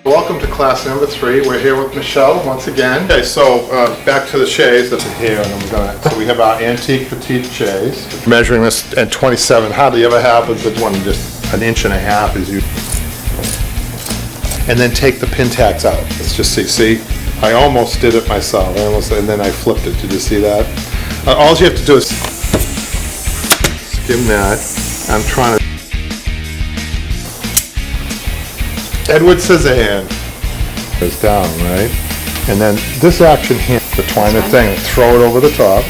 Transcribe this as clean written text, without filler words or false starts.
Welcome to class number 3. We're here with Michelle once again. Okay, so back to the chaise that's here, and then so we have our antique petite chaise. Measuring this at 27, hardly ever happens. It's one just an inch and a half is you. And then take the pin tacks out. Let's just see. I almost did it myself. And then I flipped it. Did you see that? All you have to do is skim that. I'm trying to. Edward Scissorhand goes down, right? And then this action here, the twine the thing, throw it over the top.